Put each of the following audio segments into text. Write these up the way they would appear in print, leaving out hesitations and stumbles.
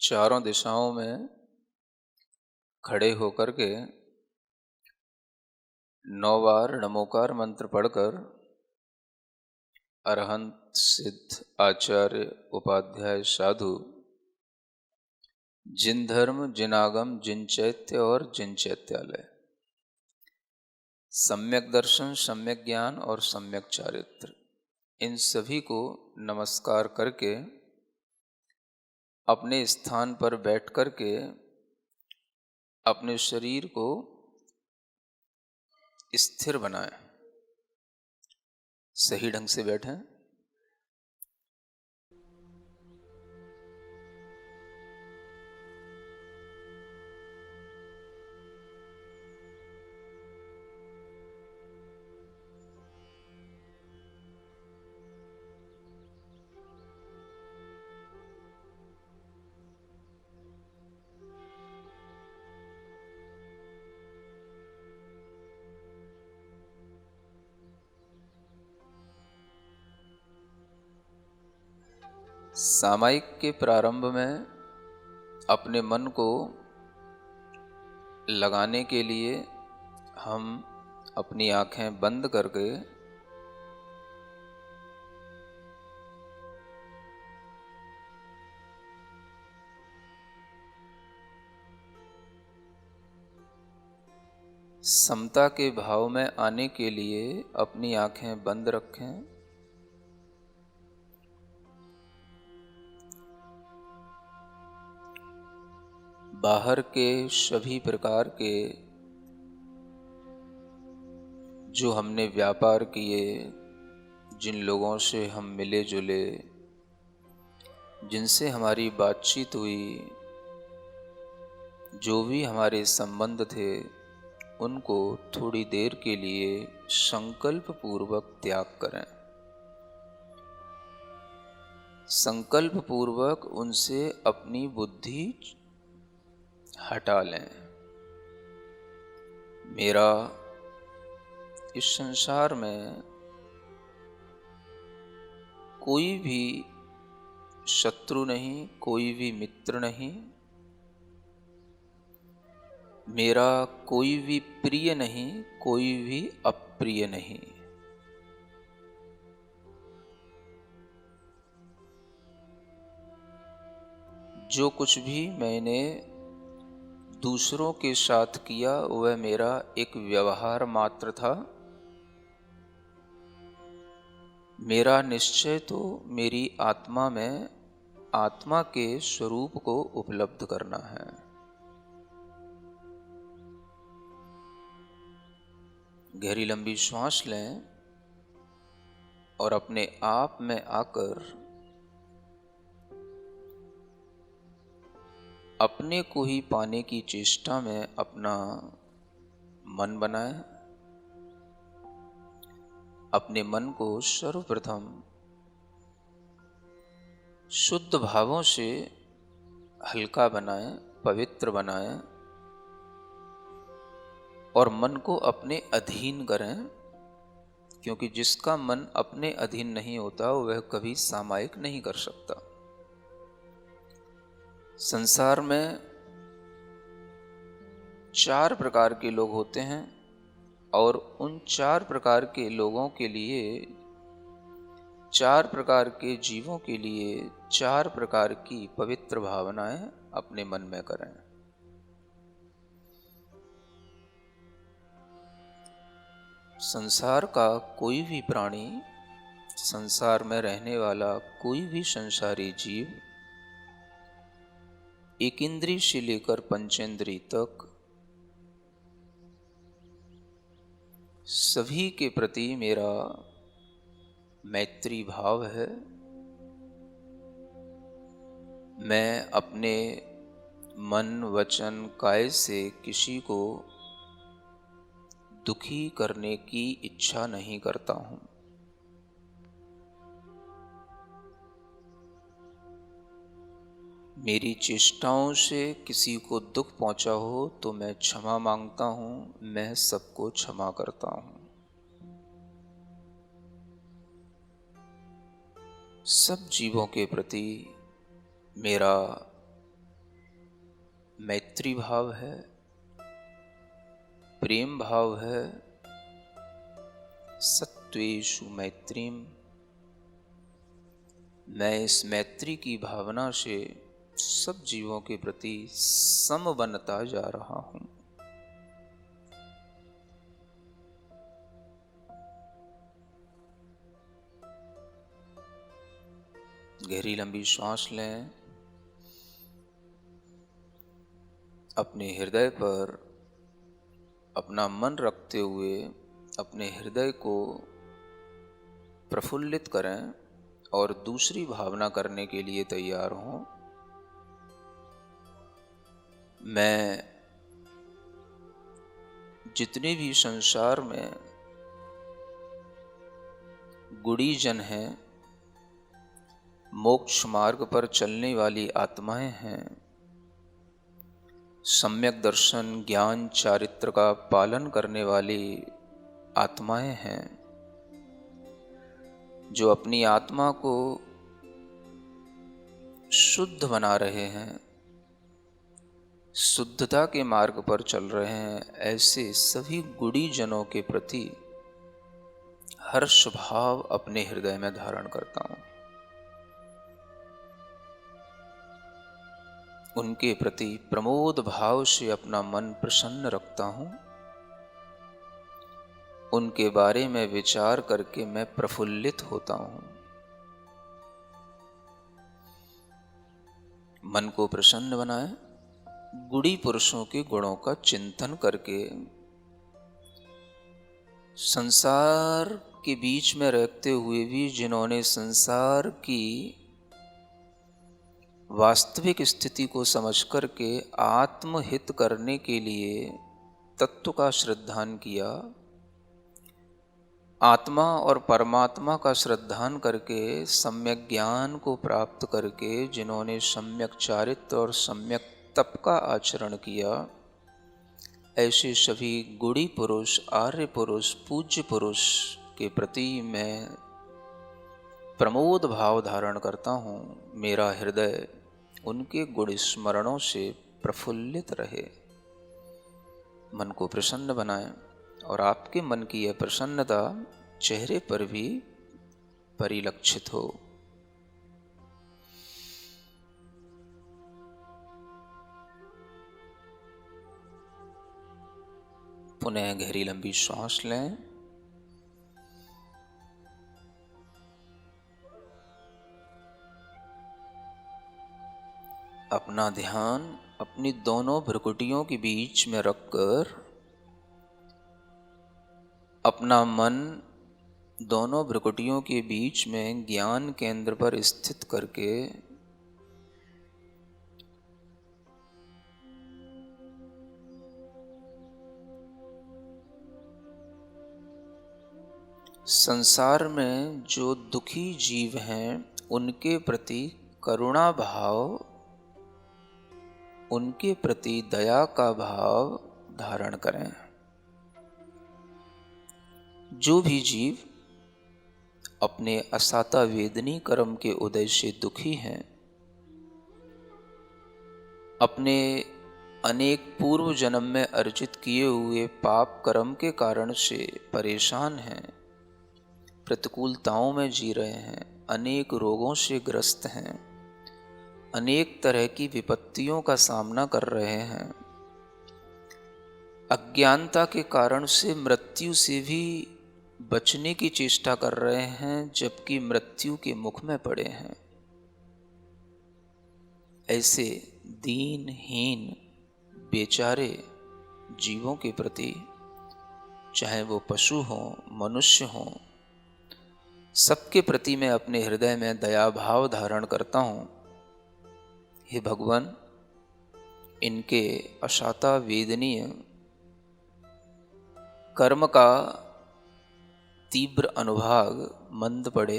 चारों दिशाओं में खड़े होकर के 9 बार नमोकार मंत्र पढ़कर अरहंत सिद्ध आचार्य उपाध्याय साधु जिन धर्म जिन आगम जिन चैत्य और जिन चैत्यालय, सम्यक दर्शन सम्यक ज्ञान और सम्यक चारित्र, इन सभी को नमस्कार करके अपने स्थान पर बैठ कर के अपने शरीर को स्थिर बनाएं, सही ढंग से बैठें। सामायिक के प्रारंभ में अपने मन को लगाने के लिए हम अपनी आंखें बंद करके समता के भाव में आने के लिए अपनी आंखें बंद रखें। बाहर के सभी प्रकार के जो हमने व्यापार किए, जिन लोगों से हम मिले जुले, जिनसे हमारी बातचीत हुई, जो भी हमारे संबंध थे, उनको थोड़ी देर के लिए संकल्प पूर्वक त्याग करें। संकल्प पूर्वक उनसे अपनी बुद्धि हटा लें। मेरा इस संसार में कोई भी शत्रु नहीं, कोई भी मित्र नहीं, मेरा कोई भी प्रिय नहीं, कोई भी अप्रिय नहीं। जो कुछ भी मैंने दूसरों के साथ किया वह मेरा एक व्यवहार मात्र था। मेरा निश्चय तो मेरी आत्मा में आत्मा के स्वरूप को उपलब्ध करना है। गहरी लंबी श्वास लें और अपने आप में आकर अपने को ही पाने की चेष्टा में अपना मन बनाएं। अपने मन को सर्वप्रथम शुद्ध भावों से हल्का बनाएं, पवित्र बनाएं और मन को अपने अधीन करें, क्योंकि जिसका मन अपने अधीन नहीं होता वह कभी सामायिक नहीं कर सकता। संसार में 4 प्रकार के लोग होते हैं और उन 4 प्रकार के लोगों के लिए, 4 प्रकार के जीवों के लिए 4 प्रकार की पवित्र भावनाएं अपने मन में करें। संसार का कोई भी प्राणी, संसार में रहने वाला कोई भी संसारी जीव, एक इंद्रिय से लेकर पंचेंद्रिय तक सभी के प्रति मेरा मैत्री भाव है। मैं अपने मन वचन काया से किसी को दुखी करने की इच्छा नहीं करता हूँ। मेरी चेष्टाओं से किसी को दुख पहुंचा हो तो मैं क्षमा मांगता हूँ, मैं सबको क्षमा करता हूँ। सब जीवों के प्रति मेरा मैत्री भाव है, प्रेम भाव है। सत्वेषु मैत्रीम, मैं इस मैत्री की भावना से सब जीवों के प्रति सम बनता जा रहा हूं। गहरी लंबी श्वास लें। अपने हृदय पर अपना मन रखते हुए अपने हृदय को प्रफुल्लित करें और दूसरी भावना करने के लिए तैयार हों। मैं जितने भी संसार में गुणीजन हैं, मोक्ष मार्ग पर चलने वाली आत्माएं हैं, सम्यक दर्शन ज्ञान चारित्र का पालन करने वाली आत्माएं हैं, जो अपनी आत्मा को शुद्ध बना रहे हैं, शुद्धता के मार्ग पर चल रहे हैं, ऐसे सभी गुणीजनों के प्रति हर्ष भाव अपने हृदय में धारण करता हूं। उनके प्रति प्रमोद भाव से अपना मन प्रसन्न रखता हूं। उनके बारे में विचार करके मैं प्रफुल्लित होता हूं। मन को प्रसन्न बनाएं। गुणी पुरुषों के गुणों का चिंतन करके संसार के बीच में रहते हुए भी जिन्होंने संसार की वास्तविक स्थिति को समझ करके आत्महित करने के लिए तत्व का श्रद्धान किया, आत्मा और परमात्मा का श्रद्धान करके सम्यक ज्ञान को प्राप्त करके जिन्होंने सम्यक चारित्र और सम्यक तप का आचरण किया, ऐसे सभी गुणी पुरुष, आर्य पुरुष, पूज्य पुरुष के प्रति मैं प्रमोद भाव धारण करता हूँ। मेरा हृदय उनके गुण स्मरणों से प्रफुल्लित रहे। मन को प्रसन्न बनाएं और आपके मन की यह प्रसन्नता चेहरे पर भी परिलक्षित हो। पुनः गहरी लंबी श्वास लें। अपना ध्यान अपनी दोनों भ्रुकुटियों के बीच में रखकर अपना मन दोनों भ्रुकुटियों के बीच में ज्ञान केंद्र पर स्थित करके संसार में जो दुखी जीव हैं उनके प्रति करुणा भाव, उनके प्रति दया का भाव धारण करें। जो भी जीव अपने असाता वेदनी कर्म के उदय से दुखी हैं, अपने अनेक पूर्व जन्म में अर्जित किए हुए पाप कर्म के कारण से परेशान हैं, प्रतिकूलताओं में जी रहे हैं, अनेक रोगों से ग्रस्त हैं, अनेक तरह की विपत्तियों का सामना कर रहे हैं, अज्ञानता के कारण से मृत्यु से भी बचने की चेष्टा कर रहे हैं, जबकि मृत्यु के मुख में पड़े हैं, ऐसे दीनहीन बेचारे जीवों के प्रति, चाहे वो पशु हों, मनुष्य हों, सबके प्रति मैं अपने हृदय में दया भाव धारण करता हूँ। हे भगवान, इनके अशाता वेदनीय कर्म का तीव्र अनुभाग मंद पड़े,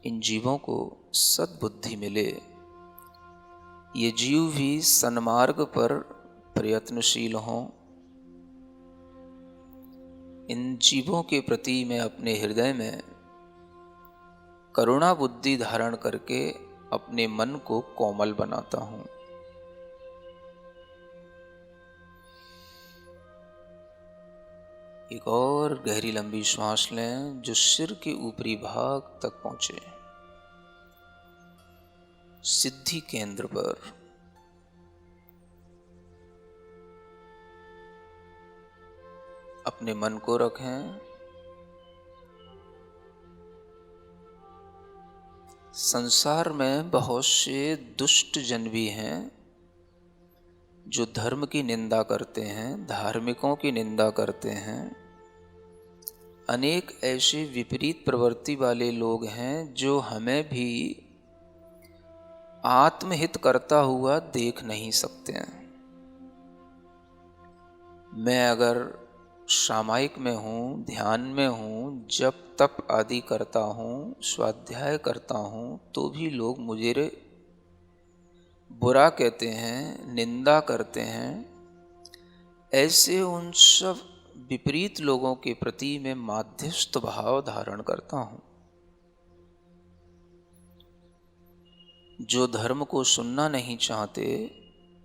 इन जीवों को सद्बुद्धि मिले, ये जीव भी सन्मार्ग पर प्रयत्नशील हों। इन जीवों के प्रति मैं अपने हृदय में करुणा बुद्धि धारण करके अपने मन को कोमल बनाता हूँ। एक और गहरी लंबी श्वास लें जो सिर के ऊपरी भाग तक पहुंचे, सिद्धि केंद्र पर। अपने मन को रखें। संसार में बहुत से दुष्ट जन भी हैं जो धर्म की निंदा करते हैं, धार्मिकों की निंदा करते हैं। अनेक ऐसे विपरीत प्रवृत्ति वाले लोग हैं जो हमें भी आत्महित करता हुआ देख नहीं सकते हैं। मैं अगर सामायिक में हूँ, ध्यान में हूँ, जप तप आदि करता हूँ, स्वाध्याय करता हूँ, तो भी लोग मुझे बुरा कहते हैं, निंदा करते हैं। ऐसे उन सब विपरीत लोगों के प्रति मैं माध्यस्थ भाव धारण करता हूँ। जो धर्म को सुनना नहीं चाहते,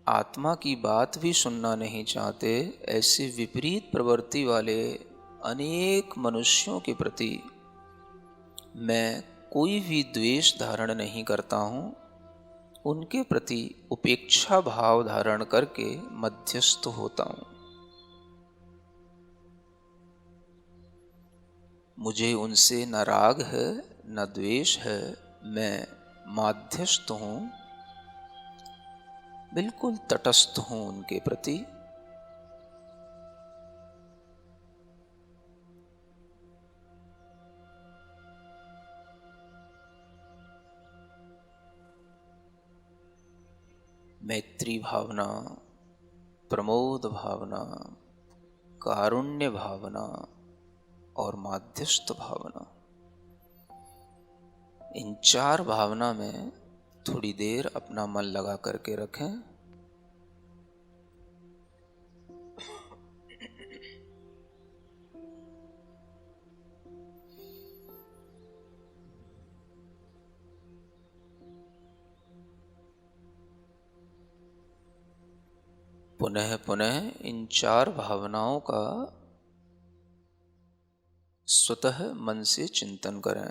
आत्मा की बात भी सुनना नहीं चाहते, ऐसे विपरीत प्रवृत्ति वाले अनेक मनुष्यों के प्रति मैं कोई भी द्वेष धारण नहीं करता हूँ। उनके प्रति उपेक्षा भाव धारण करके मध्यस्थ होता हूँ। मुझे उनसे न राग है न द्वेष है, मैं माध्यस्थ हूँ, बिल्कुल तटस्थ हूँ उनके प्रति। मैत्री भावना, प्रमोद भावना, कारुण्य भावना और माध्यस्थ भावना, इन चार भावना में थोड़ी देर अपना मन लगा करके रखें। पुनः पुनः इन चार भावनाओं का स्वतः मन से चिंतन करें।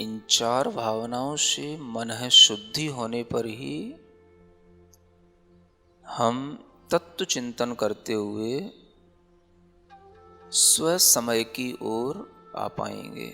इन चार भावनाओं से मन शुद्धि होने पर ही हम तत्व चिंतन करते हुए स्व समय की ओर आ पाएंगे।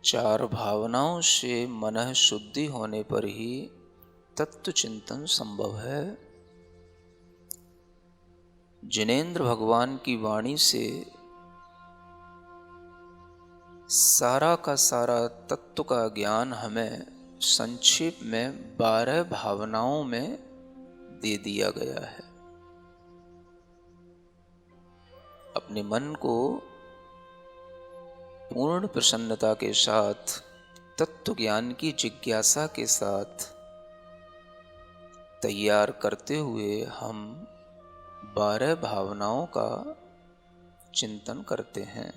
चार भावनाओं से मन शुद्धि होने पर ही तत्व चिंतन संभव है। जिनेंद्र भगवान की वाणी से सारा का सारा तत्व का ज्ञान हमें संक्षेप में 12 भावनाओं में दे दिया गया है। अपने मन को पूर्ण प्रसन्नता के साथ, तत्व ज्ञान की जिज्ञासा के साथ तैयार करते हुए हम 12 भावनाओं का चिंतन करते हैं।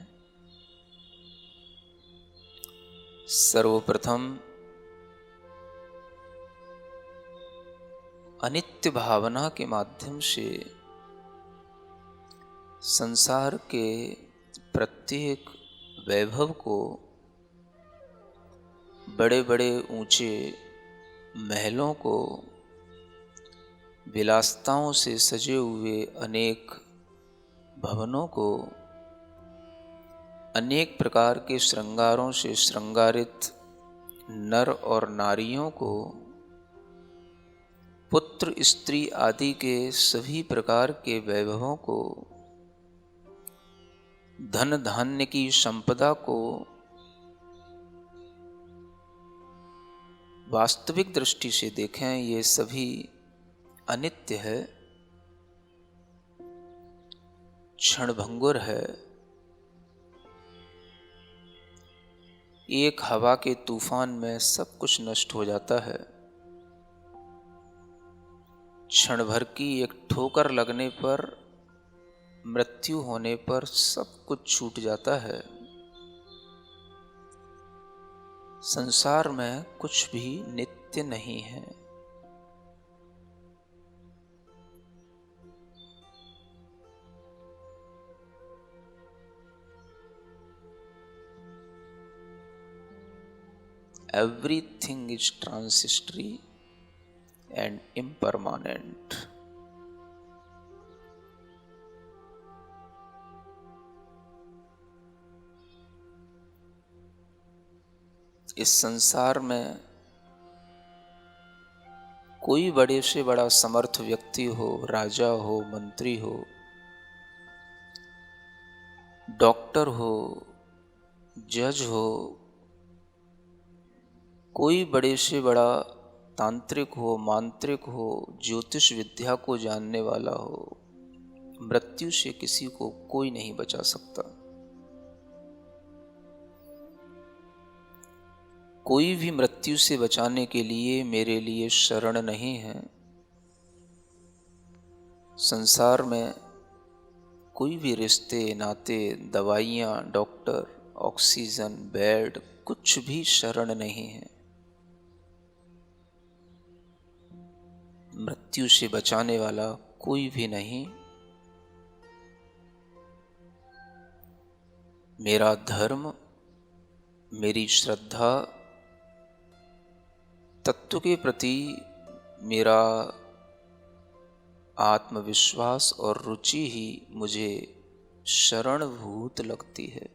सर्वप्रथम अनित्य भावना के माध्यम से संसार के प्रत्येक वैभव को, बड़े बड़े ऊंचे महलों को, विलासिताओं से सजे हुए अनेक भवनों को, अनेक प्रकार के श्रृंगारों से श्रृंगारित नर और नारियों को, पुत्र स्त्री आदि के सभी प्रकार के वैभवों को, धन धान्य की संपदा को, वास्तविक दृष्टि से देखें, ये सभी अनित्य है, क्षणभंगुर है। एक हवा के तूफान में सब कुछ नष्ट हो जाता है। क्षण भर की एक ठोकर लगने पर, मृत्यु होने पर सब कुछ छूट जाता है। संसार में कुछ भी नित्य नहीं है। Everything is transitory and impermanent. इस संसार में कोई बड़े से बड़ा समर्थ व्यक्ति हो, राजा हो, मंत्री हो, डॉक्टर हो, जज हो, कोई बड़े से बड़ा तांत्रिक हो, मांत्रिक हो, ज्योतिष विद्या को जानने वाला हो, मृत्यु से किसी को कोई नहीं बचा सकता। कोई भी मृत्यु से बचाने के लिए मेरे लिए शरण नहीं है। संसार में कोई भी रिश्ते, नाते, दवाइयाँ, डॉक्टर, ऑक्सीजन, बेड, कुछ भी शरण नहीं है। मृत्यु से बचाने वाला कोई भी नहीं। मेरा धर्म, मेरी श्रद्धा, तत्व के प्रति मेरा आत्मविश्वास और रुचि ही मुझे शरणभूत लगती है।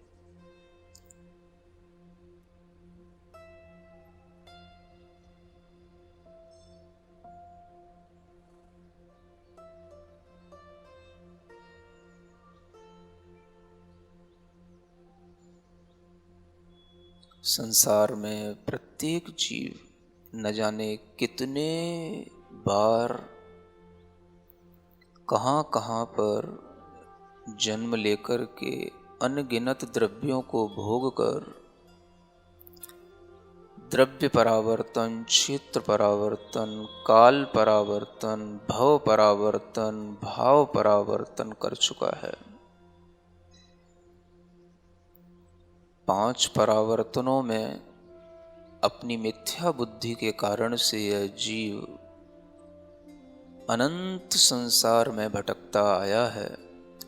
संसार में प्रत्येक जीव न जाने कितने बार कहाँ कहाँ पर जन्म लेकर के अनगिनत द्रव्यों को भोग कर द्रव्य परावर्तन, क्षेत्र परावर्तन, काल परावर्तन, भव परावर्तन, भाव परावर्तन कर चुका है। 5 परावर्तनों में अपनी मिथ्या बुद्धि के कारण से यह जीव अनंत संसार में भटकता आया है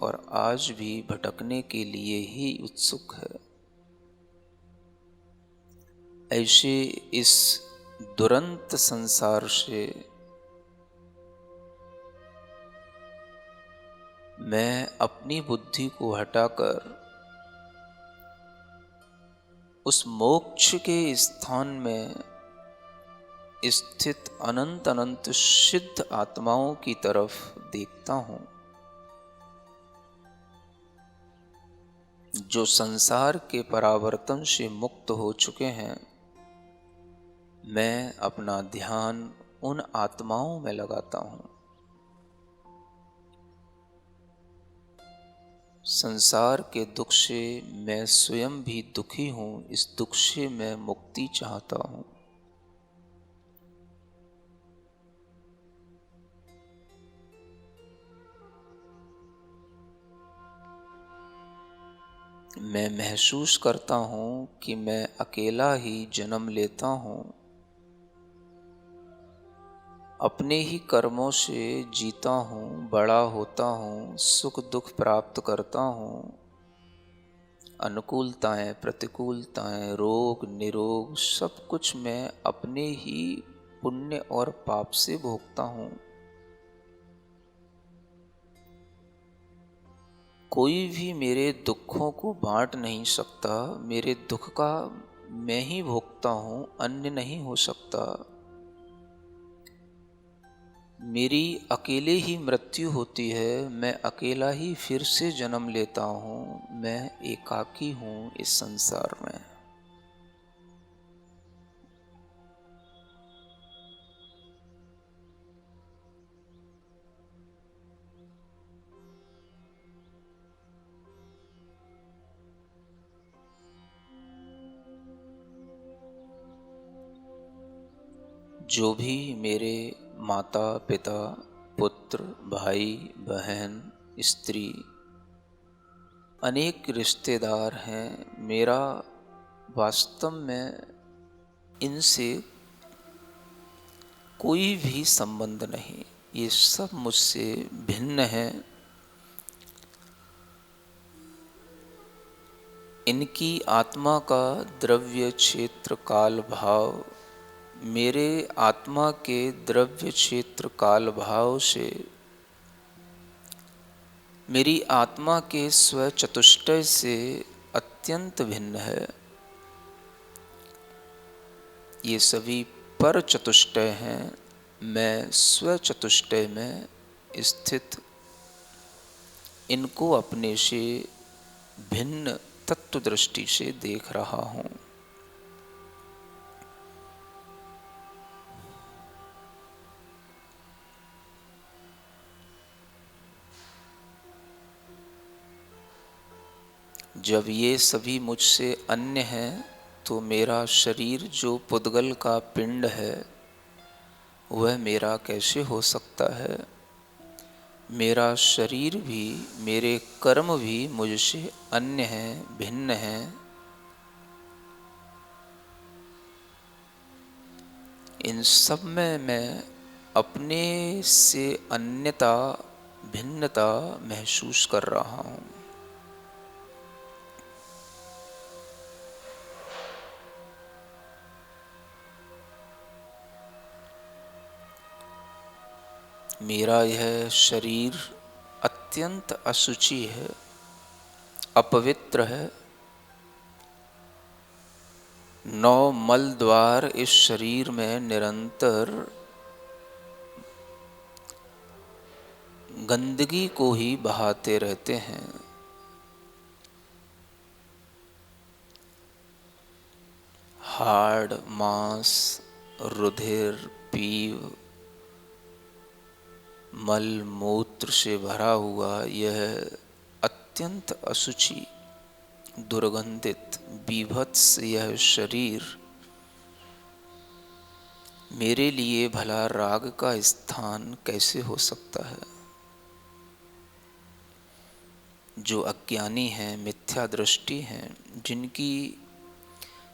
और आज भी भटकने के लिए ही उत्सुक है। ऐसे इस दुरंत संसार से मैं अपनी बुद्धि को हटाकर उस मोक्ष के स्थान में स्थित अनंत अनंत सिद्ध आत्माओं की तरफ देखता हूँ, जो संसार के परावर्तन से मुक्त हो चुके हैं। मैं अपना ध्यान उन आत्माओं में लगाता हूँ। संसार के दुख से मैं स्वयं भी दुखी हूँ। इस दुख से मैं मुक्ति चाहता हूँ। मैं महसूस करता हूँ कि मैं अकेला ही जन्म लेता हूँ, अपने ही कर्मों से जीता हूँ, बड़ा होता हूँ, सुख दुख प्राप्त करता हूँ, अनुकूलताएं, प्रतिकूलताएं, रोग निरोग सब कुछ मैं अपने ही पुण्य और पाप से भोगता हूँ। कोई भी मेरे दुखों को बांट नहीं सकता। मेरे दुख का मैं ही भोगता हूँ, अन्य नहीं हो सकता। मेरी अकेले ही मृत्यु होती है, मैं अकेला ही फिर से जन्म लेता हूँ। मैं एकाकी हूँ इस संसार में। जो भी मेरे माता पिता, पुत्र, भाई बहन, स्त्री, अनेक रिश्तेदार हैं, मेरा वास्तव में इनसे कोई भी संबंध नहीं। ये सब मुझसे भिन्न हैं। इनकी आत्मा का द्रव्य क्षेत्र काल भाव मेरे आत्मा के द्रव्य क्षेत्र काल भाव से, मेरी आत्मा के स्व चतुष्टय से अत्यंत भिन्न है। ये सभी पर चतुष्टय हैं, मैं स्व चतुष्टय में स्थित इनको अपने से भिन्न तत्व दृष्टि से देख रहा हूँ। जब ये सभी मुझसे अन्य हैं तो मेरा शरीर जो पुद्गल का पिंड है वह मेरा कैसे हो सकता है? मेरा शरीर भी, मेरे कर्म भी मुझसे अन्य हैं, भिन्न हैं। इन सब में मैं अपने से अन्यता, भिन्नता महसूस कर रहा हूँ। मेरा यह शरीर अत्यंत अशुचि है, अपवित्र है। 9 मल द्वार इस शरीर में निरंतर गंदगी को ही बहाते रहते हैं। हाड़, मांस, रुधिर, पीव, मल मूत्र से भरा हुआ यह अत्यंत अशुचि, दुर्गंधित, बीभत्स यह शरीर मेरे लिए भला राग का स्थान कैसे हो सकता है? जो अज्ञानी हैं, मिथ्या दृष्टि हैं, जिनकी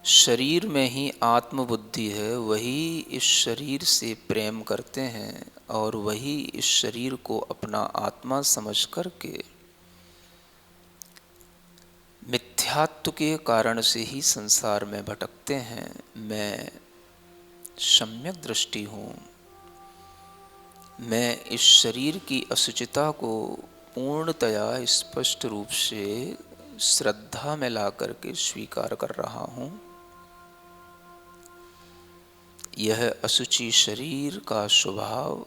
शरीर में ही आत्मबुद्धि है, वही इस शरीर से प्रेम करते हैं और वही इस शरीर को अपना आत्मा समझ करके मिथ्यात्व के कारण से ही संसार में भटकते हैं। मैं सम्यक दृष्टि हूँ। मैं इस शरीर की अशुचिता को पूर्णतया स्पष्ट रूप से श्रद्धा में ला करके स्वीकार कर रहा हूँ। यह अशुचि शरीर का स्वभाव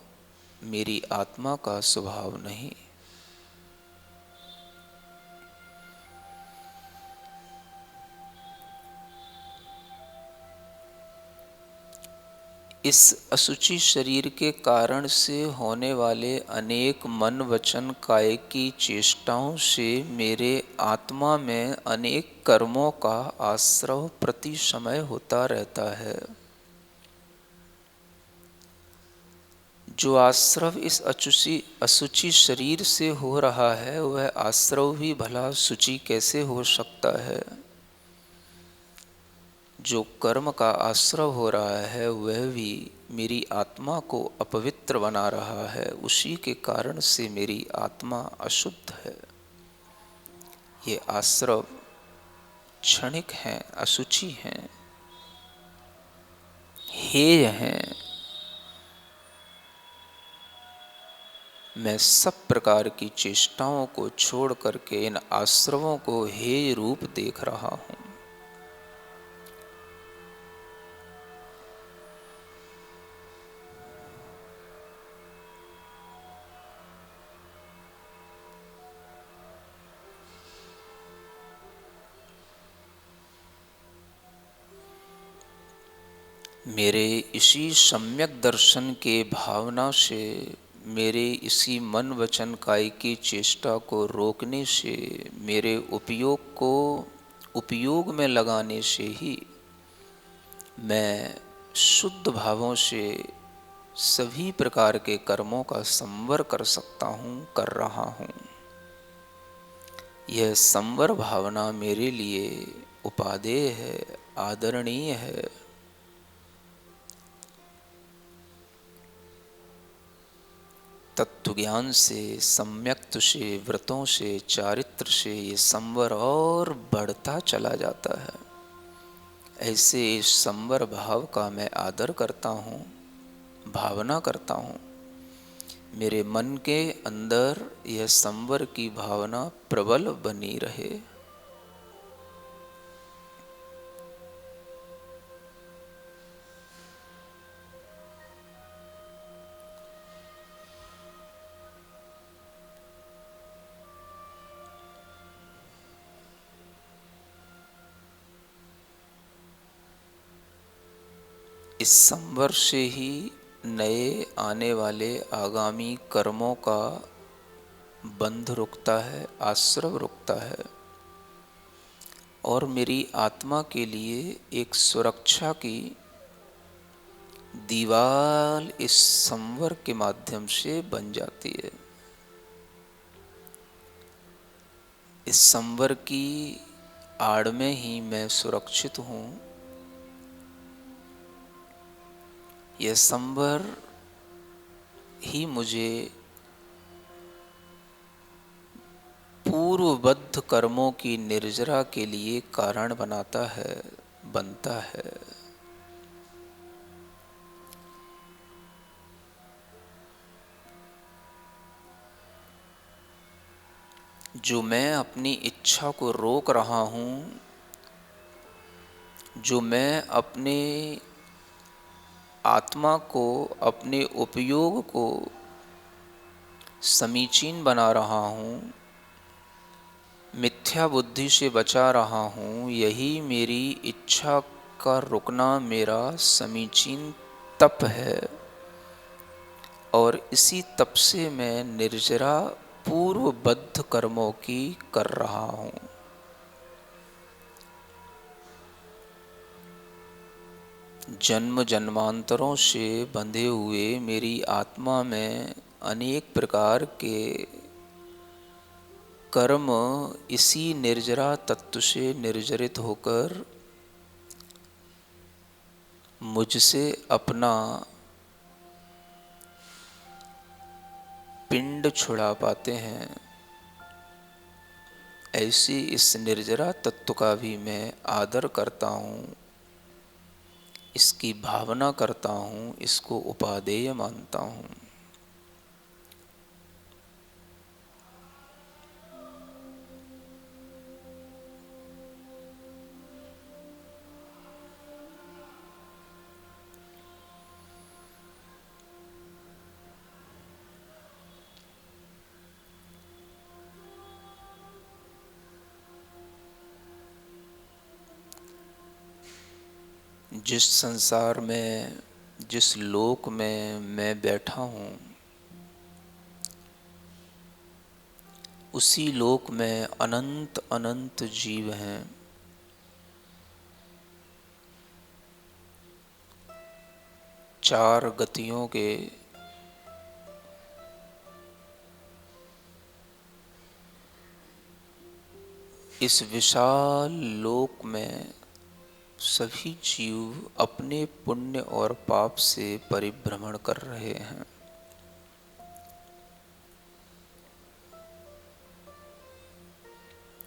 मेरी आत्मा का स्वभाव नहीं। इस अशुचि शरीर के कारण से होने वाले अनेक मन वचन काय की चेष्टाओं से मेरे आत्मा में अनेक कर्मों का आश्रव प्रति समय होता रहता है। जो आश्रव इस अशुचि शरीर से हो रहा है वह आश्रव भी भला शुचि कैसे हो सकता है? जो कर्म का आश्रव हो रहा है वह भी मेरी आत्मा को अपवित्र बना रहा है। उसी के कारण से मेरी आत्मा अशुद्ध है। ये आश्रव क्षणिक हैं, अशुचि हैं, हेय हैं। मैं सब प्रकार की चेष्टाओं को छोड़ करके इन आश्रवों को हेय रूप देख रहा हूँ। मेरे इसी सम्यक दर्शन के भावना से, मेरे इसी मन वचन काय की चेष्टा को रोकने से, मेरे उपयोग को उपयोग में लगाने से ही मैं शुद्ध भावों से सभी प्रकार के कर्मों का संवर कर सकता हूँ, कर रहा हूँ। यह संवर भावना मेरे लिए उपादेय है, आदरणीय है। तत्व ज्ञान से, सम्यक्त से, व्रतों से, चारित्र से ये संवर और बढ़ता चला जाता है। ऐसे इस संवर भाव का मैं आदर करता हूँ, भावना करता हूँ। मेरे मन के अंदर यह संवर की भावना प्रबल बनी रहे। इस संवर से ही नए आने वाले आगामी कर्मों का बंध रुकता है, आश्रव रुकता है, और मेरी आत्मा के लिए एक सुरक्षा की दीवार इस संवर के माध्यम से बन जाती है। इस संवर की आड़ में ही मैं सुरक्षित हूँ। यह संवर ही मुझे पूर्वबद्ध कर्मों की निर्जरा के लिए कारण बनाता है, बनता है। जो मैं अपनी इच्छा को रोक रहा हूँ, जो मैं अपने आत्मा को, अपने उपयोग को समीचीन बना रहा हूँ, मिथ्या बुद्धि से बचा रहा हूँ, यही मेरी इच्छा का रुकना मेरा समीचीन तप है। और इसी तप से मैं निर्जरा पूर्वबद्ध कर्मों की कर रहा हूँ। जन्म जन्मांतरों से बंधे हुए मेरी आत्मा में अनेक प्रकार के कर्म इसी निर्जरा तत्व से निर्जरित होकर मुझसे अपना पिंड छुड़ा पाते हैं। ऐसी इस निर्जरा तत्व का भी मैं आदर करता हूँ, इसकी भावना करता हूँ, इसको उपादेय मानता हूँ। जिस संसार में, जिस लोक में मैं बैठा हूँ, उसी लोक में अनंत अनंत जीव हैं। चार गतियों के इस विशाल लोक में सभी जीव अपने पुण्य और पाप से परिभ्रमण कर रहे हैं।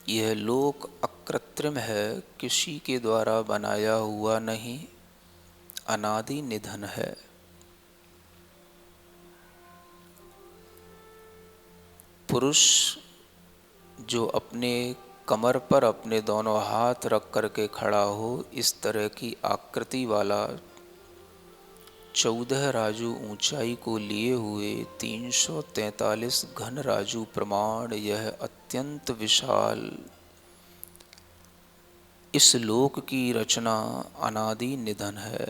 यह लोक अकृत्रिम है, किसी के द्वारा बनाया हुआ नहीं, अनादि निधन है। पुरुष जो अपने कमर पर अपने दोनों हाथ रख करके खड़ा हो, इस तरह की आकृति वाला 14 राजू ऊंचाई को लिए हुए 343 घन राजू प्रमाण यह अत्यंत विशाल इस लोक की रचना अनादि निधन है।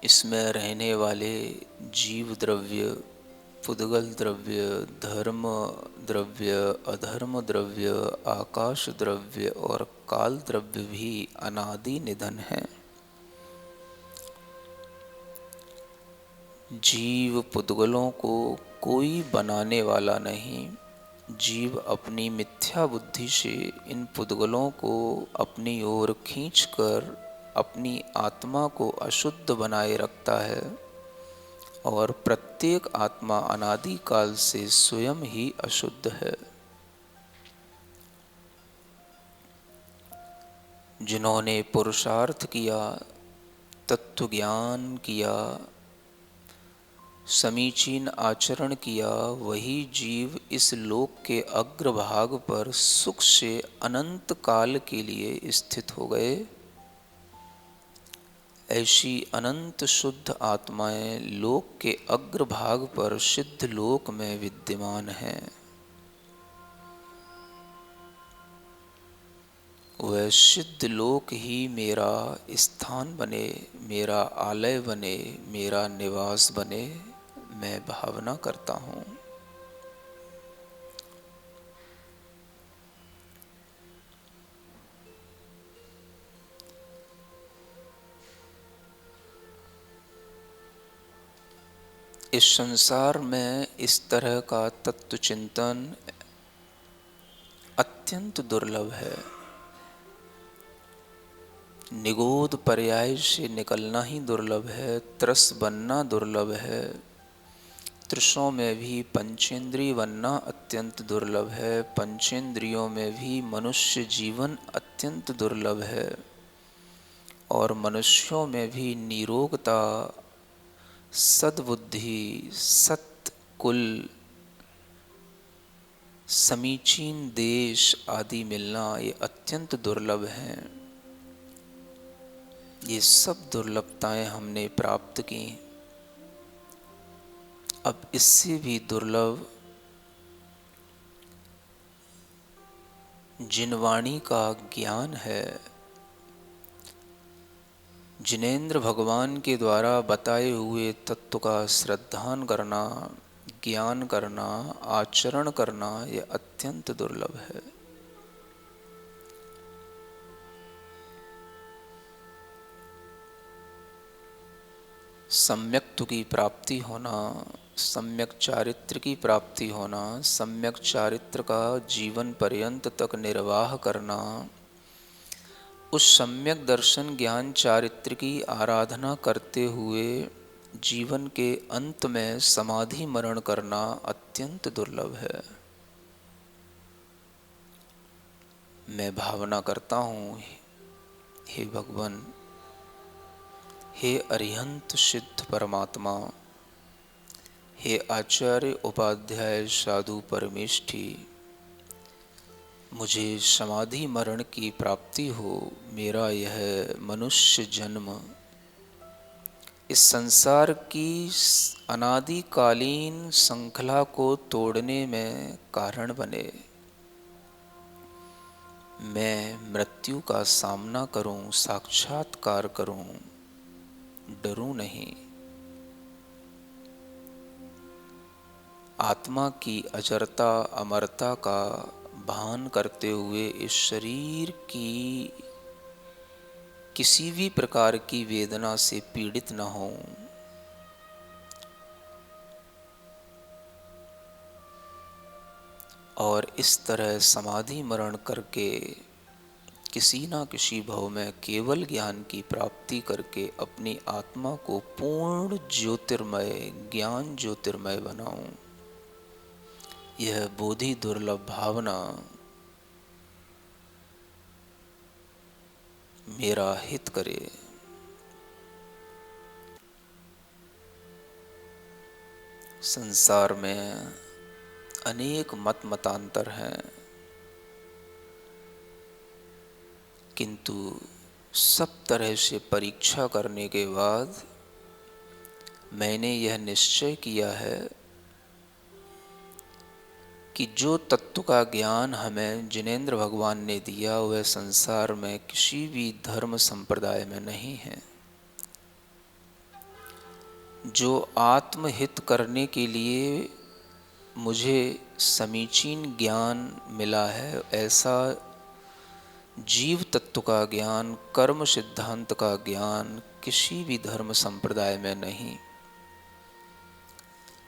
इसमें रहने वाले जीव द्रव्य पुद्गल द्रव्य, धर्म द्रव्य, अधर्म द्रव्य, आकाश द्रव्य और काल द्रव्य भी अनादि निधन है। जीव पुद्गलों को कोई बनाने वाला नहीं। जीव अपनी मिथ्या बुद्धि से इन पुद्गलों को अपनी ओर खींचकर अपनी आत्मा को अशुद्ध बनाए रखता है और प्रत्येक आत्मा अनादि काल से स्वयं ही अशुद्ध है। जिन्होंने पुरुषार्थ किया, तत्व ज्ञान किया, समीचीन आचरण किया, वही जीव इस लोक के अग्रभाग पर सुख से अनंत काल के लिए स्थित हो गए। ऐसी अनंत शुद्ध आत्माएं लोक के अग्रभाग पर सिद्ध लोक में विद्यमान हैं। वह सिद्ध लोक ही मेरा स्थान बने, मेरा आलय बने, मेरा निवास बने, मैं भावना करता हूँ। इस संसार में इस तरह का तत्व चिंतन अत्यंत दुर्लभ है। निगूढ़ पर्याय से निकलना ही दुर्लभ है, त्रस बनना दुर्लभ है। त्रिशों में भी पंचेंद्रिय बनना अत्यंत दुर्लभ है। पंचेंद्रियों में भी मनुष्य जीवन अत्यंत दुर्लभ है। और मनुष्यों में भी निरोगता, सद्बुद्धि, सत्कुल, समीचीन देश आदि मिलना ये अत्यंत दुर्लभ हैं। ये सब दुर्लभताएं हमने प्राप्त की। अब इससे भी दुर्लभ जिनवाणी का ज्ञान है, जिनेंद्र भगवान के द्वारा बताए हुए तत्व का श्रद्धान करना, ज्ञान करना, आचरण करना यह अत्यंत दुर्लभ है। सम्यक्त्व की प्राप्ति होना, सम्यक चारित्र की प्राप्ति होना, सम्यक चारित्र का जीवन पर्यंत तक निर्वाह करना, उस सम्यक दर्शन ज्ञान चारित्र की आराधना करते हुए जीवन के अंत में समाधि मरण करना अत्यंत दुर्लभ है। मैं भावना करता हूँ, हे भगवान, हे अरिहंत सिद्ध परमात्मा, हे आचार्य उपाध्याय साधु परमेष्ठी, मुझे समाधि मरण की प्राप्ति हो। मेरा यह मनुष्य जन्म इस संसार की अनादिकालीन श्रृंखला को तोड़ने में कारण बने। मैं मृत्यु का सामना करूं, साक्षात्कार करूं, डरूं नहीं। आत्मा की अजरता अमरता का भान करते हुए इस शरीर की किसी भी प्रकार की वेदना से पीड़ित न हो। और इस तरह समाधि मरण करके किसी न किसी भव में केवल ज्ञान की प्राप्ति करके अपनी आत्मा को पूर्ण ज्योतिर्मय, ज्ञान ज्योतिर्मय बनाऊं। यह बोधि दुर्लभ भावना मेरा हित करे। संसार में अनेक मत मतांतर हैं, किंतु सब तरह से परीक्षा करने के बाद मैंने यह निश्चय किया है कि जो तत्व का ज्ञान हमें जिनेंद्र भगवान ने दिया वह संसार में किसी भी धर्म संप्रदाय में नहीं है। जो आत्महित करने के लिए मुझे समीचीन ज्ञान मिला है, ऐसा जीव तत्व का ज्ञान, कर्म सिद्धांत का ज्ञान किसी भी धर्म संप्रदाय में नहीं।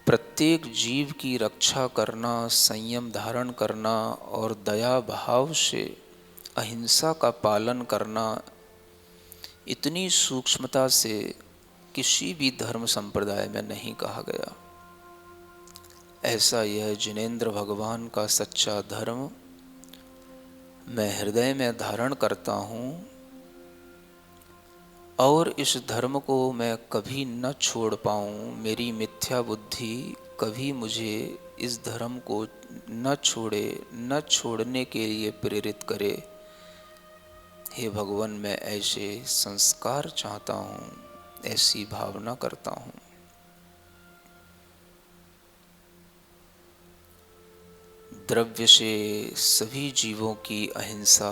प्रत्येक जीव की रक्षा करना, संयम धारण करना और दया भाव से अहिंसा का पालन करना, इतनी सूक्ष्मता से किसी भी धर्म संप्रदाय में नहीं कहा गया। ऐसा यह जिनेंद्र भगवान का सच्चा धर्म मैं हृदय में धारण करता हूँ और इस धर्म को मैं कभी न छोड़ पाऊँ। मेरी मिथ्या बुद्धि कभी मुझे इस धर्म को न छोड़े, न छोड़ने के लिए प्रेरित करे। हे भगवान, मैं ऐसे संस्कार चाहता हूँ, ऐसी भावना करता हूँ। द्रव्य से सभी जीवों की अहिंसा,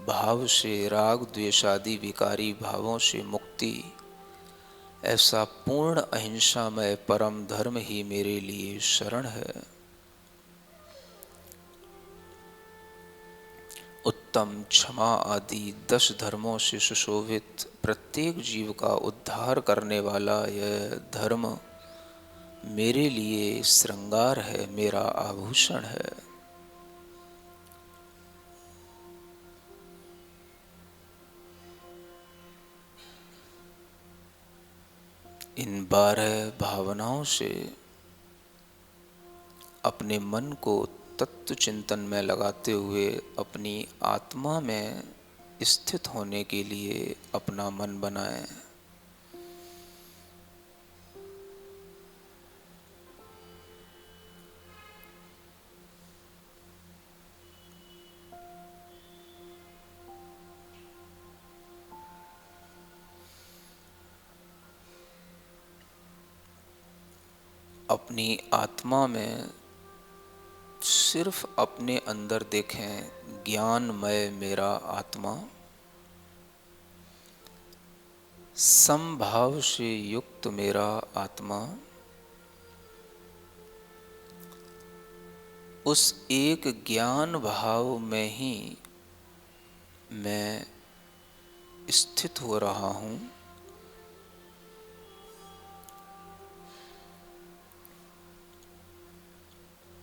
भाव से राग द्वेष आदि विकारी भावों से मुक्ति, ऐसा पूर्ण अहिंसामय परम धर्म ही मेरे लिए शरण है। उत्तम, क्षमा आदि 10 धर्मों से सुशोभित प्रत्येक जीव का उद्धार करने वाला यह धर्म मेरे लिए श्रृंगार है, मेरा आभूषण है। इन 12 भावनाओं से अपने मन को तत्व चिंतन में लगाते हुए अपनी आत्मा में स्थित होने के लिए अपना मन बनाएं। अपनी आत्मा में सिर्फ अपने अंदर देखें, ज्ञानमय मेरा आत्मा, समभाव से युक्त मेरा आत्मा, उस एक ज्ञान भाव में ही मैं स्थित हो रहा हूँ।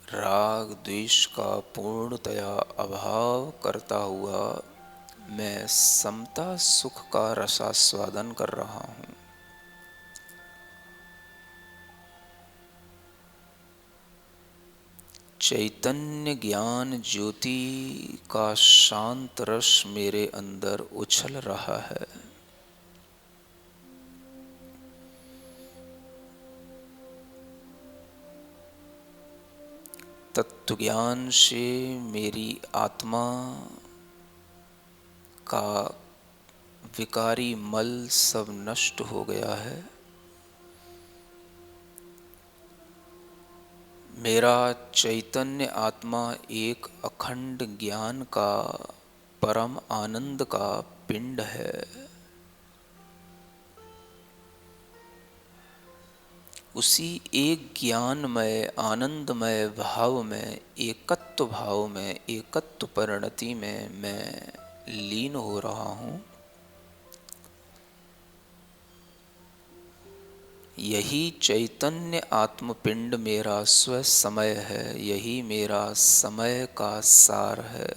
राग द्वेष का पूर्णतया अभाव करता हुआ मैं समता सुख का रसास्वादन कर रहा हूँ। चैतन्य ज्ञान ज्योति का शांत रस मेरे अंदर उछल रहा है। तत्व ज्ञान से मेरी आत्मा का विकारी मल सब नष्ट हो गया है। मेरा चैतन्य आत्मा एक अखंड ज्ञान का परम आनंद का पिंड है। उसी एक ज्ञानमय आनंदमय भाव में, एकत्व भाव में, एकत्व परिणति में मैं लीन हो रहा हूँ। यही चैतन्य आत्मपिंड मेरा स्व समय है, यही मेरा समय का सार है।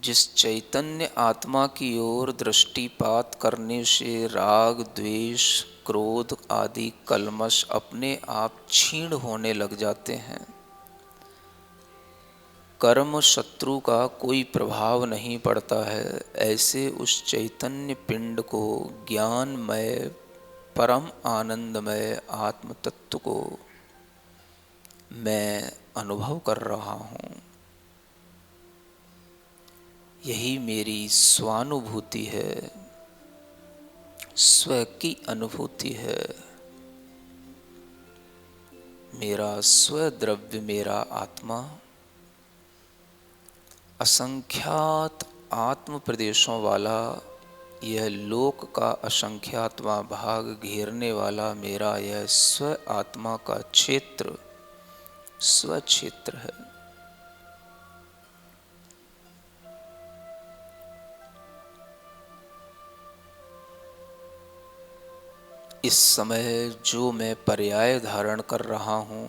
जिस चैतन्य आत्मा की ओर दृष्टिपात करने से राग द्वेष क्रोध आदि कल्मश अपने आप क्षीण होने लग जाते हैं, कर्म शत्रु का कोई प्रभाव नहीं पड़ता है, ऐसे उस चैतन्य पिंड को, ज्ञानमय परम आनंदमय आत्म तत्व को मैं अनुभव कर रहा हूँ। यही मेरी स्वानुभूति है, स्व की अनुभूति है। मेरा स्वद्रव्य मेरा आत्मा असंख्यात आत्म प्रदेशों वाला, यह लोक का असंख्यातवां भाग घेरने वाला मेरा यह स्व आत्मा का क्षेत्र स्वक्षेत्र है। इस समय जो मैं पर्याय धारण कर रहा हूँ,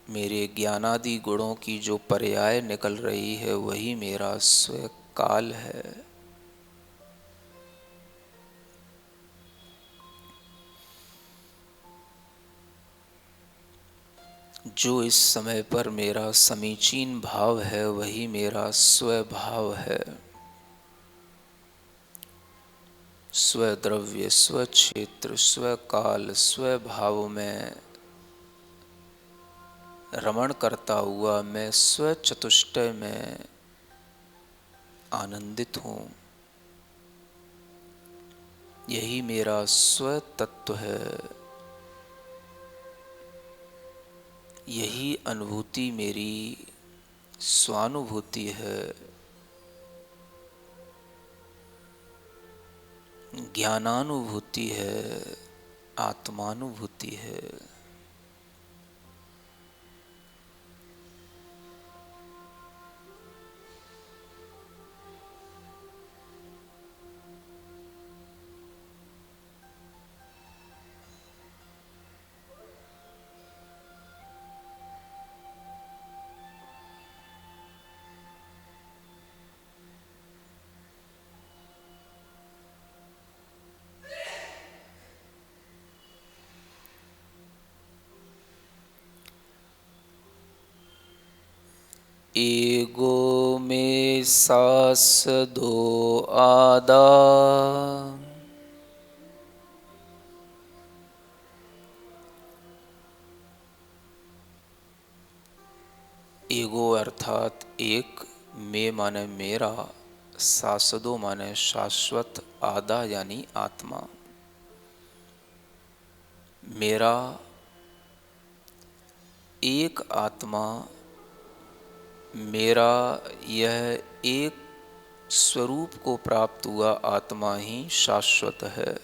मेरे ज्ञानादि गुणों की जो पर्याय निकल रही है, वही मेरा स्व काल है। जो इस समय पर मेरा समीचीन भाव है, वही मेरा स्वभाव है। स्वद्रव्य स्वक्षेत्र स्वकाल स्वभाव में रमण करता हुआ मैं स्व चतुष्टय में आनंदित हूँ। यही मेरा स्व तत्व है। यही अनुभूति मेरी स्वानुभूति है, ज्ञानानुभूति है, आत्मानुभूति है। ईगो में सांस दो आदा, ईगो अर्थात एक, में माने मेरा, सासदो माने शाश्वत, आदा यानी आत्मा। मेरा एक आत्मा, मेरा यह एक स्वरूप को प्राप्त हुआ आत्मा ही शाश्वत है।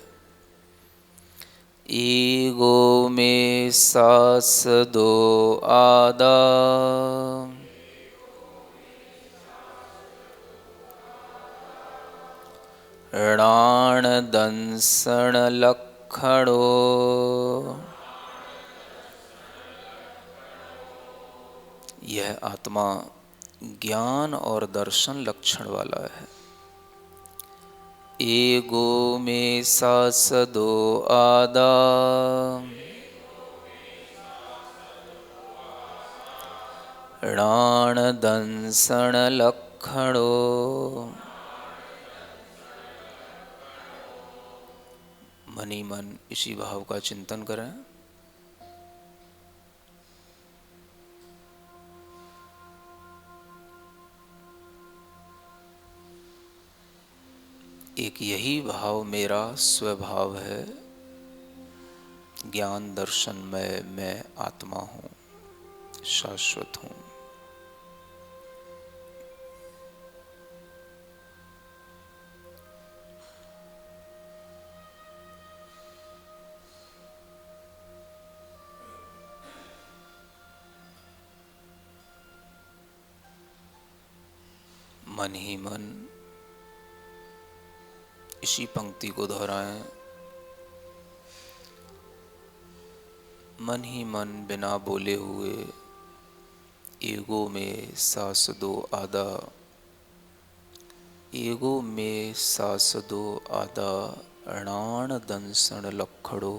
ईगो में सांस दो आदा, ऋणान दंसण लक्षणो, यह आत्मा ज्ञान और दर्शन लक्षण वाला है। ईगो में सांस दो आदा, ऋणान दंसण लक्षणो, मनी मन इसी भाव का चिंतन करें। एक यही भाव मेरा स्वभाव है। ज्ञान दर्शन में मैं आत्मा हूँ, शाश्वत हूँ। मन ही मन इसी पंक्ति को दोहराएं। मन ही मन बिना बोले हुए, ईगो में सांस दो आधा, ईगो में सांस दो आधा, ऋणान दंसण लक्षणो।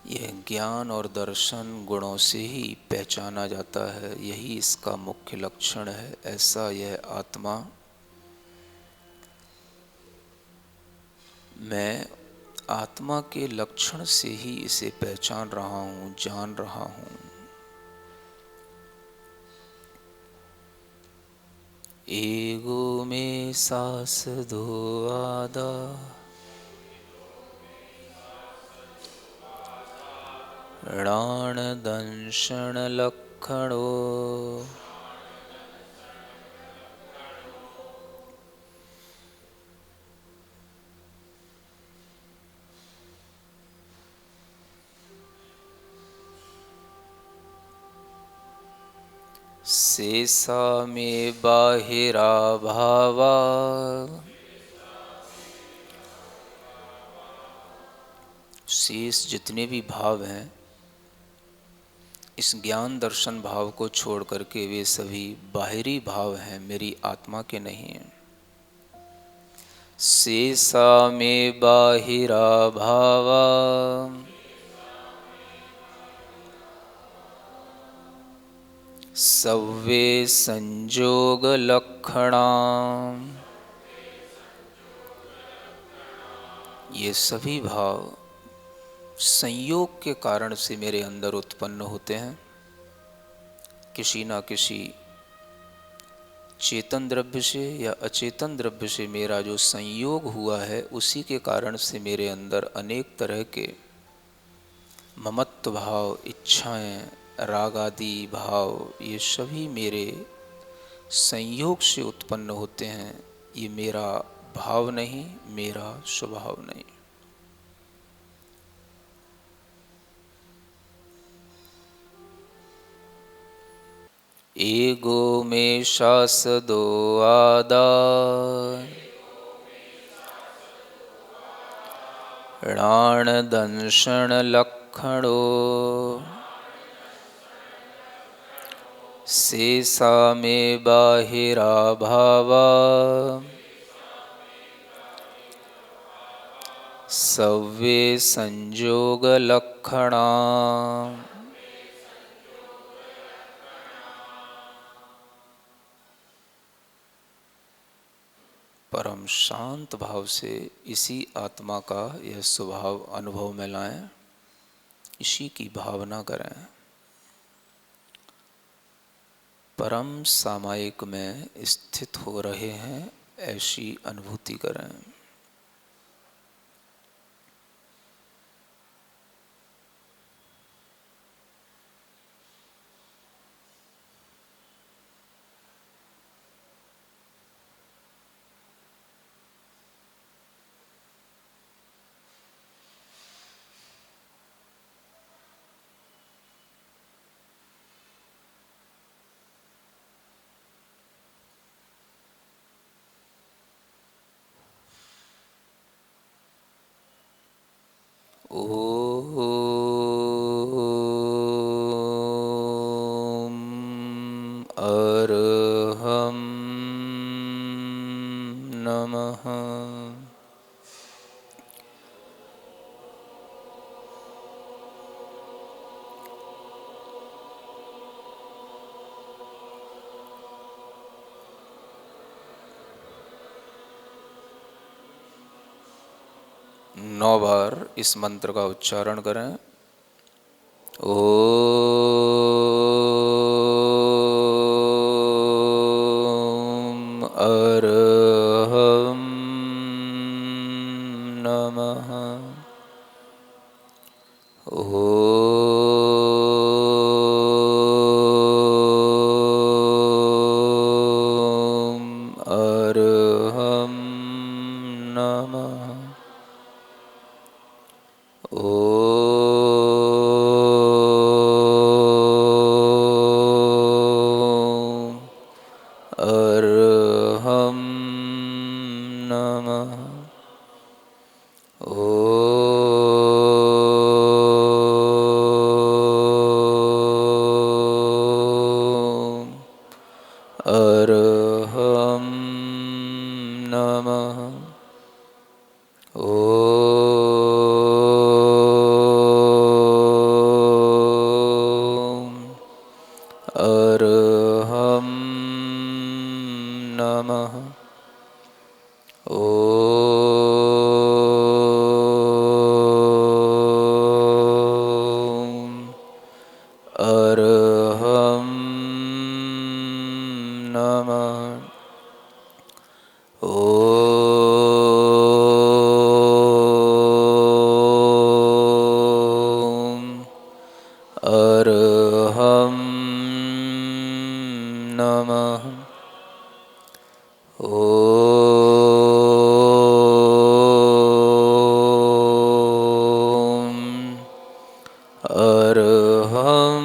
यह ज्ञान और दर्शन गुणों से ही पहचाना जाता है, यही इसका मुख्य लक्षण है। ऐसा यह आत्मा मैं आत्मा के लक्षण से ही इसे पहचान रहा हूँ, जान रहा हूँ। ईगो में सांस दो आधा, णाणदंशण लक्षणो शेषा में बाहिरा भावा शेष जितने भी भाव हैं इस ज्ञान दर्शन भाव को छोड़ करके वे सभी बाहरी भाव हैं, मेरी आत्मा के नहीं हैं। शेषा में बाहिरा भावा सव्वे संजोग लक्षणा, ये सभी भाव संयोग के कारण से मेरे अंदर उत्पन्न होते हैं। किसी ना किसी चेतन द्रव्य से या अचेतन द्रव्य से मेरा जो संयोग हुआ है उसी के कारण से मेरे अंदर अनेक तरह के ममत्व भाव, इच्छाएं, राग आदि भाव, ये सभी मेरे संयोग से उत्पन्न होते हैं। ये मेरा भाव नहीं, मेरा स्वभाव नहीं। एगो में शास दो आदाय णाण दंशण लक्षणो शेषा में बाहिरा भावा सव्वे संजोग लक्षणा। परम शांत भाव से इसी आत्मा का यह स्वभाव अनुभव में लाएं, इसी की भावना करें, परम सामायिक में स्थित हो रहे हैं ऐसी अनुभूति करें। ओम अरहं नमः। नौ बार इस मंत्र का उच्चारण करें। ओम अरहं नमः। ओम अरहं नमः। ओम अरहं नमः। ओम अरहं नमः। ओम अरहं नमः। ओम अरहं नमः। ओम नमः। ॐ अर्हं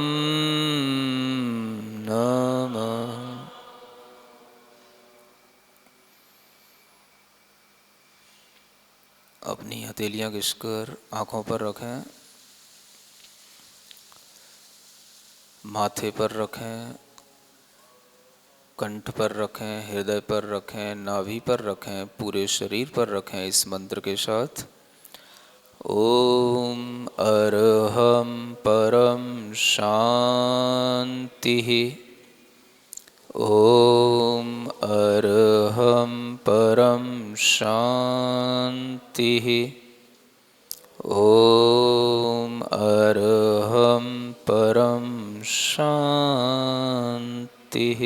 नमः। अपनी हथेलियां घिसकर आँखों पर रखें, माथे पर रखें, कंठ पर रखें, हृदय पर रखें, नाभि पर रखें, पूरे शरीर पर रखें इस मंत्र के साथ। ओम अर्हं परम शांतिः। ओम अर्हं परम शांतिः। ओम अर्हं परम शांतिः।